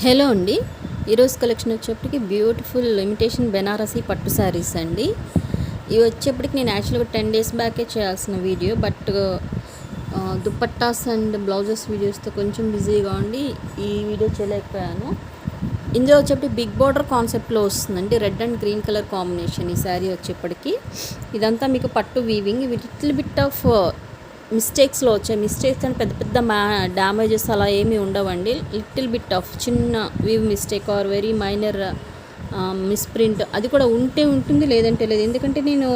Hello అండి. ఈరోజు collection వచ్చేప్పటికి బ్యూటిఫుల్ ఇమిటేషన్ బెనారసీ పట్టు శారీస్ అండి. ఇవి వచ్చేప్పటికి నేను యాక్చువల్గా 10 డేస్ బ్యాకే చేయాల్సిన video, but dupattas and blouses వీడియోస్తో కొంచెం బిజీగా ఉండి ఈ వీడియో చేయలేకపోయాను. ఇందులో వచ్చేప్పటికి బిగ్ బార్డర్ కాన్సెప్ట్లో వస్తుందండి. Red and green colour combination ఈ శారీ వచ్చేప్పటికి. ఇదంతా మీకు పట్టు వీవింగ్. ఇవి లిటిల్ బిట్ ఆఫ్ మిస్టేక్స్లో వచ్చాయి. మిస్టేక్స్ అంటే పెద్ద పెద్ద డ్యామేజెస్ అలా ఏమీ ఉండవండి. లిటిల్ బిట్ ఆఫ్ చిన్న వీవ్ mistake or very minor misprint అది కూడా ఉంటే ఉంటుంది, లేదంటే లేదు. ఎందుకంటే నేను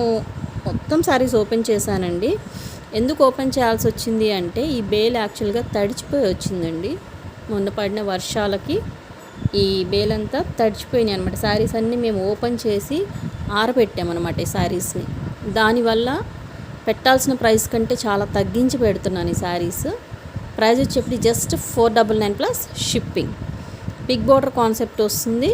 మొత్తం శారీస్ ఓపెన్ చేశానండి. ఎందుకు ఓపెన్ చేయాల్సి వచ్చింది అంటే ఈ బేల్ యాక్చువల్గా తడిచిపోయి వచ్చిందండి. మొన్న పడిన వర్షాలకి ఈ బేల్ అంతా తడిచిపోయినాయి అనమాట. శారీస్ అన్నీ మేము ఓపెన్ చేసి ఆరబెట్టామన్నమాట ఈ శారీస్ని. దానివల్ల పెట్టాల్సిన ప్రైస్ కంటే చాలా తగ్గించి పెడుతున్నాను ఈ శారీస్. ప్రైస్ వచ్చేప్పటి just 499 plus shipping. Big border concept వస్తుంది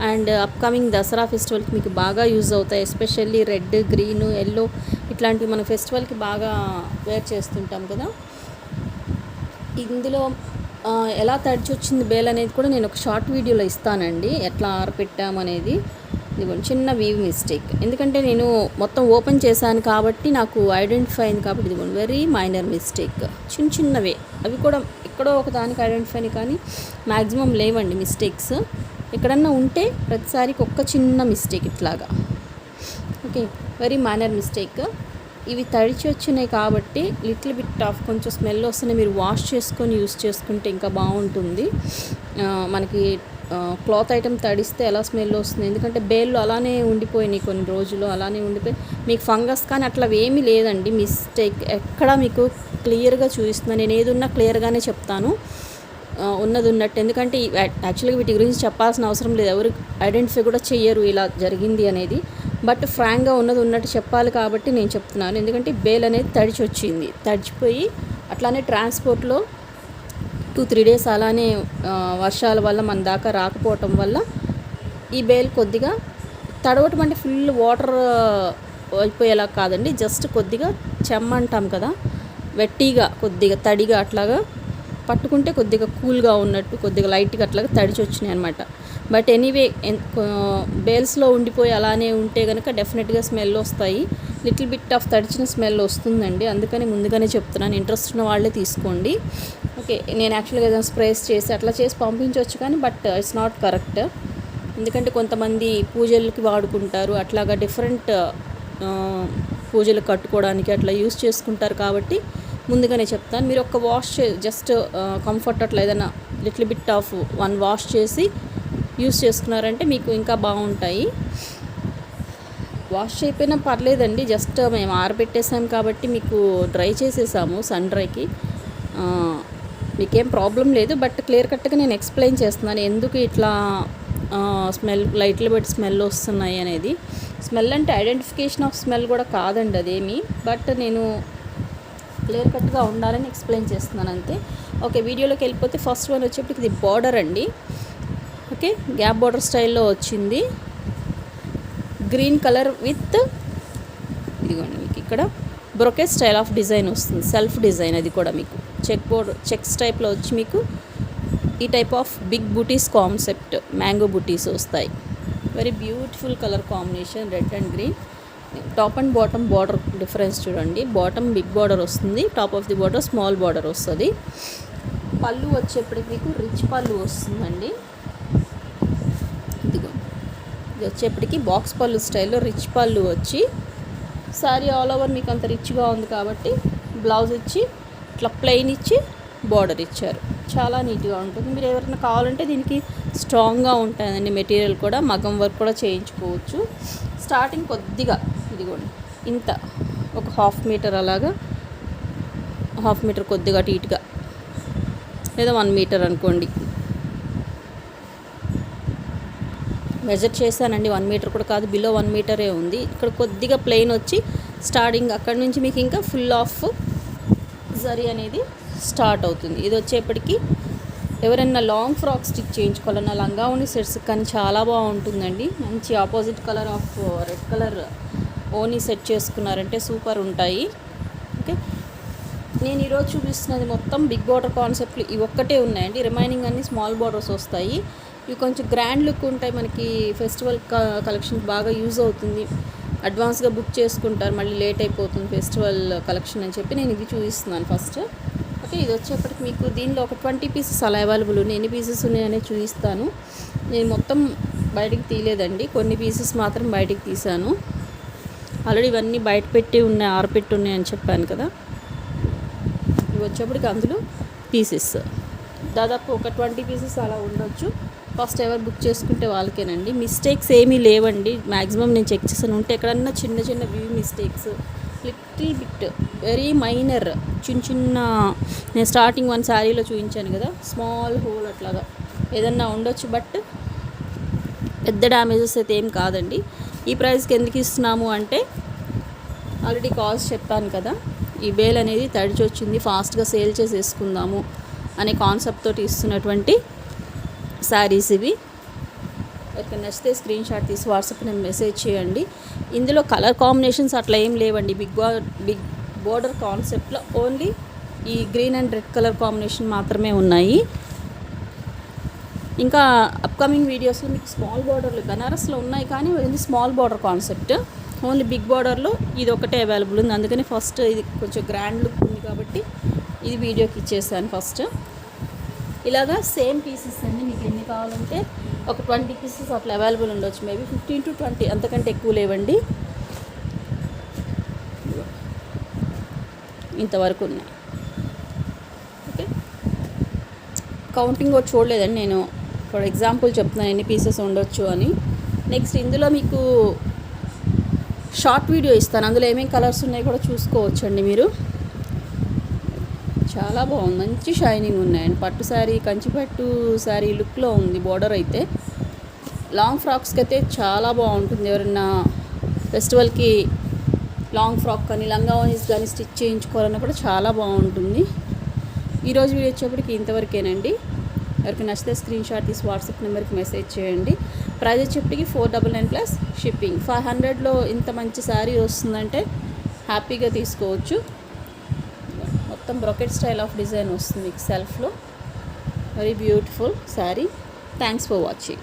అండ్ అప్కమింగ్ దసరా ఫెస్టివల్కి మీకు బాగా యూజ్ అవుతాయి. ఎస్పెషల్లీ రెడ్, గ్రీన్, ఎల్లో ఇట్లాంటివి మన ఫెస్టివల్కి బాగా వేర్ చేస్తుంటాం కదా. ఇందులో ఎలా తడిచి వచ్చింది బేల్ అనేది కూడా నేను ఒక షార్ట్ వీడియోలో ఇస్తానండి, ఎట్లా ఆరపెట్టామనేది. ఇదిగోండి చిన్న వీవ్ మిస్టేక్, ఎందుకంటే నేను మొత్తం ఓపెన్ చేశాను కాబట్టి నాకు ఐడెంటిఫై అయింది కాబట్టి. ఇదిగోండి వెరీ మైనర్ మిస్టేక్, చిన్న చిన్నవే. అవి కూడా ఎక్కడో ఒక దానికి ఐడెంటిఫై అయినాయి కానీ మ్యాక్సిమం లేవండి మిస్టేక్స్. ఎక్కడన్నా ఉంటే ప్రతిసారికి ఒక్క చిన్న మిస్టేక్ ఇట్లాగా. Okay, very minor mistake. ఇవి తడిచి వచ్చినాయి కాబట్టి లిటిల్ బిట్ ఆఫ్ కొంచెం స్మెల్ వస్తున్నాయి. మీరు వాష్ చేసుకొని యూస్ చేసుకుంటే ఇంకా బాగుంటుంది. మనకి క్లాత్ ఐటమ్ తడిస్తే ఎలా స్మెల్ వస్తుంది, ఎందుకంటే బేళ్ళు అలానే ఉండిపోయినాయి, కొన్ని రోజులు అలానే ఉండిపోయి మీకు ఫంగస్ కానీ అట్లా ఏమీ లేదండి. మిస్టేక్ ఎక్కడ మీకు క్లియర్గా చూపిస్తున్నాను. నేను ఏది ఉన్నా క్లియర్గానే చెప్తాను, ఉన్నది ఉన్నట్టు. ఎందుకంటే యాక్చువల్గా వీటి గురించి చెప్పాల్సిన అవసరం లేదు, ఎవరు ఐడెంటిఫై కూడా చెయ్యరు ఇలా జరిగింది అనేది. బట్ ఫ్రాంక్గా ఉన్నది ఉన్నట్టు చెప్పాలి కాబట్టి నేను చెప్తున్నాను. ఎందుకంటే బేల్ అనేది తడిచి వచ్చింది, తడిచిపోయి అట్లానే ట్రాన్స్పోర్ట్లో 2-3 డేస్ అలానే వర్షాల వల్ల మన దాకా రాకపోవటం వల్ల ఈ బేల్ కొద్దిగా తడవటం అంటే ఫుల్ వాటర్ అయిపోయేలా కాదండి, జస్ట్ కొద్దిగా చెమ్మంటాం కదా, వెట్టిగా కొద్దిగా తడిగా అట్లాగా పట్టుకుంటే కొద్దిగా కూల్గా ఉన్నట్టు కొద్దిగా లైట్గా అట్లాగా తడిచి వచ్చినాయి అనమాట. బట్ ఎనీవే బేల్స్లో ఉండిపోయి అలానే ఉంటే కనుక డెఫినెట్గా స్మెల్ వస్తాయి. లిటిల్ బిట్ ఆఫ్ తడిచిన స్మెల్ వస్తుందండి, అందుకని ముందుగానే చెప్తున్నాను. ఇంట్రెస్ట్ ఉన్న వాళ్ళే తీసుకోండి. ఓకే, నేను యాక్చువల్గా ఏదైనా స్ప్రేస్ చేసి అట్లా చేసి పంపించవచ్చు కానీ బట్ ఇట్స్ నాట్ కరెక్ట్. ఎందుకంటే కొంతమంది పూజలకి వాడుకుంటారు, అట్లాగా డిఫరెంట్ పూజలు కట్టుకోవడానికి అట్లా యూస్ చేసుకుంటారు కాబట్టి ముందుగానే చెప్తాను. మీరు ఒక వాష్ జస్ట్ కంఫర్ట్ అట్లా ఏదైనా లిటిల్ బిట్ ఆఫ్ 1 వాష్ చేసి యూస్ చేసుకున్నారంటే మీకు ఇంకా బాగుంటాయి. వాష్ చేయకపోయినా పర్లేదండి, జస్ట్ మేము ఆరబెట్టేసాం కాబట్టి మీకు డ్రై చేసేసాము సన్ డ్రైకి, మీకేం ప్రాబ్లం లేదు. బట్ క్లియర్ కట్గా నేను ఎక్స్ప్లెయిన్ చేస్తున్నాను ఎందుకు ఇట్లా స్మెల్ లైట్లు పెట్టి స్మెల్ వస్తున్నాయి అనేది. స్మెల్ అంటే ఐడెంటిఫికేషన్ ఆఫ్ స్మెల్ కూడా కాదండి అదేమి, బట్ నేను క్లియర్ కట్గా ఉండాలని ఎక్స్ప్లెయిన్ చేస్తున్నాను అంతే. ఓకే, వీడియోలోకి వెళ్ళిపోతే ఫస్ట్ వన్ వచ్చేప్పటికి ఇది బార్డర్ అండి. ఓకే, గ్యాప్ బార్డర్ స్టైల్లో వచ్చింది, గ్రీన్ కలర్ విత్ ఇదిగోండి మీకు ఇక్కడ బ్రొకెట్ స్టైల్ ఆఫ్ డిజైన్ వస్తుంది, సెల్ఫ్ డిజైన్. అది కూడా మీకు చెక్ బోర్డర్ చెక్స్ టైప్లో వచ్చి మీకు ఈ type of big buttis concept, mango buttis వస్తాయి. Very beautiful colour combination, red and green. Top and bottom border difference చూడండి. బాటమ్ బిగ్ బార్డర్ వస్తుంది, top of the border small border వస్తుంది. పళ్ళు వచ్చేప్పటికి మీకు రిచ్ పళ్ళు వస్తుందండి. ఇది వచ్చేప్పటికి బాక్స్ పళ్ళు స్టైల్లో రిచ్ పళ్ళు వచ్చి శారీ ఆల్ ఓవర్ మీకు అంత రిచ్గా ఉంది కాబట్టి బ్లౌజ్ ఇచ్చి ఇట్లా ప్లెయిన్ ఇచ్చి బార్డర్ ఇచ్చారు. చాలా నీట్గా ఉంటుంది. మీరు ఎవరైనా కావాలంటే దీనికి స్ట్రాంగ్గా ఉంటుందండి మెటీరియల్ కూడా, మగ్గం వర్క్ కూడా చేయించుకోవచ్చు. స్టార్టింగ్ కొద్దిగా ఇదిగోండి ఇంత ఒక 1/2 మీటర్ అలాగా, 1/2 మీటర్ కొద్దిగా నీట్గా, లేదా 1 మీటర్ అనుకోండి. మెజర్ చేశానండి, 1 మీటర్ కూడా కాదు, బిలో 1 మీటరే ఉంది. ఇక్కడ కొద్దిగా ప్లెయిన్ వచ్చి స్టార్టింగ్ అక్కడ నుంచి మీకు ఇంకా ఫుల్ ఆఫ్ జరీ అనేది స్టార్ట్ అవుతుంది. ఇది వచ్చేప్పటికి ఎవరైనా లాంగ్ ఫ్రాక్ స్టిచ్ చేయించుకోవాలన్నా లంగా ఓని సెట్స్ కానీ చాలా బాగుంటుందండి. మంచి opposite colour of red colour ఓనీ సెట్ చేసుకున్నారంటే సూపర్ ఉంటాయి. ఓకే, నేను ఈరోజు చూపిస్తున్నది మొత్తం బిగ్ బార్డర్ కాన్సెప్ట్లు ఇవి ఒక్కటే ఉన్నాయండి. రిమైనింగ్ అన్ని స్మాల్ బార్డర్స్ వస్తాయి. ఇవి కొంచెం గ్రాండ్ లుక్ ఉంటాయి. మనకి ఫెస్టివల్ కలెక్షన్ బాగా యూజ్ అవుతుంది. అడ్వాన్స్గా బుక్ చేసుకుంటారు, మళ్ళీ లేట్ అయిపోతుంది ఫెస్టివల్ కలెక్షన్ అని చెప్పి నేను ఇది చూపిస్తున్నాను ఫస్ట్. ఓకే, ఇది వచ్చేప్పటికి మీకు దీనిలో ఒక 20 పీసెస్ అలా అవైలబుల్ ఉన్నాయి. ఎన్ని పీసెస్ ఉన్నాయనే చూపిస్తాను. నేను మొత్తం బయటికి తీయలేదండి, కొన్ని పీసెస్ మాత్రం బయటికి తీసాను. ఆల్రెడీ ఇవన్నీ బయట పెట్టి ఉన్నాయి, ఆరపెట్టి ఉన్నాయి అని చెప్పాను కదా. ఇవి వచ్చేప్పటికి అందులో పీసెస్ దాదాపు ఒక 20 పీసెస్ అలా ఉండొచ్చు. ఫస్ట్ ఎవరు బుక్ చేసుకుంటే వాళ్ళకేనండి. మిస్టేక్స్ ఏమీ లేవండి. మ్యాక్సిమం నేను చెక్ చేశాను, ఉంటే ఎక్కడన్నా చిన్న చిన్న వ్యూ mistakes, little bit, very minor, చిన్న నేను స్టార్టింగ్ వన్ శారీలో చూపించాను కదా, స్మాల్ హోల్ అట్లాగా ఏదన్నా ఉండొచ్చు. బట్ పెద్ద డ్యామేజెస్ అయితే ఏం కాదండి. ఈ ప్రైస్కి ఎందుకు ఇస్తున్నాము అంటే ఆల్రెడీ కాస్ట్ చెప్పాను కదా, ఈ బేల్ అనేది తడిచి వచ్చింది, ఫాస్ట్గా సేల్ చేసేసుకుందాము అనే కాన్సెప్ట్ తోటి ఇస్తున్నటువంటి శారీస్ ఇవి. ఎవరికి నచ్చితే స్క్రీన్ షాట్ తీసి వాట్సాప్ నేను మెసేజ్ చేయండి. ఇందులో కలర్ కాంబినేషన్స్ అట్లా ఏం లేవండి. బిగ్ బోర్డర్ కాన్సెప్ట్లో ఓన్లీ ఈ green and red colour combination మాత్రమే ఉన్నాయి. ఇంకా అప్కమింగ్ వీడియోస్లో మీకు స్మాల్ బార్డర్లు బనారస్లో ఉన్నాయి, కానీ ఇది small border concept. Only big బార్డర్లో ఇది ఒకటే అవైలబుల్ ఉంది. అందుకని ఫస్ట్ ఇది కొంచెం గ్రాండ్ లుక్ ఉంది కాబట్టి ఇది వీడియోకి ఇచ్చేసాను ఫస్ట్. ఇలాగా సేమ్ పీసెస్ అండి, మీకు ఎన్ని కావాలంటే ఒక 20 పీసెస్ అట్లా అవైలబుల్ ఉండొచ్చు. మేబీ 15 to 20, అంతకంటే ఎక్కువ లేవండి. ఇంతవరకు ఉన్నాయి. ఓకే, కౌంటింగ్ కూడా చూడలేదండి నేను, ఫర్ ఎగ్జాంపుల్ చెప్తున్నాను ఎన్ని పీసెస్ ఉండొచ్చు అని. నెక్స్ట్ ఇందులో మీకు షార్ట్ వీడియో ఇస్తాను, అందులో ఏమేమి కలర్స్ ఉన్నాయి కూడా చూసుకోవచ్చండి మీరు. చాలా బాగుంది, మంచి షైనింగ్ ఉన్నాయండి. పట్టు శారీ, కంచిపట్టు శారీ లుక్లో ఉంది బోర్డర్ అయితే. లాంగ్ ఫ్రాక్స్కి అయితే చాలా బాగుంటుంది. ఎవరన్నా ఫెస్టివల్కి లాంగ్ ఫ్రాక్ కానీ లంగావోనీస్ కానీ స్టిచ్ చేయించుకోవాలన్నా కూడా చాలా బాగుంటుంది. ఈరోజు వీడియో వచ్చేప్పటికి ఇంతవరకేనండి. ఎవరికి నచ్చితే స్క్రీన్ షాట్ తీసి వాట్సాప్ నెంబర్కి మెసేజ్ చేయండి. ప్రైస్ వచ్చేప్పటికి 499 ప్లస్ షిప్పింగ్. 500లో ఇంత మంచి శారీ వస్తుందంటే హ్యాపీగా తీసుకోవచ్చు. మొత్తం బ్రొకెట్ స్టైల్ ఆఫ్ డిజైన్ వస్తుంది మీకు సెల్ఫ్లో. Very beautiful sari. Thanks for watching.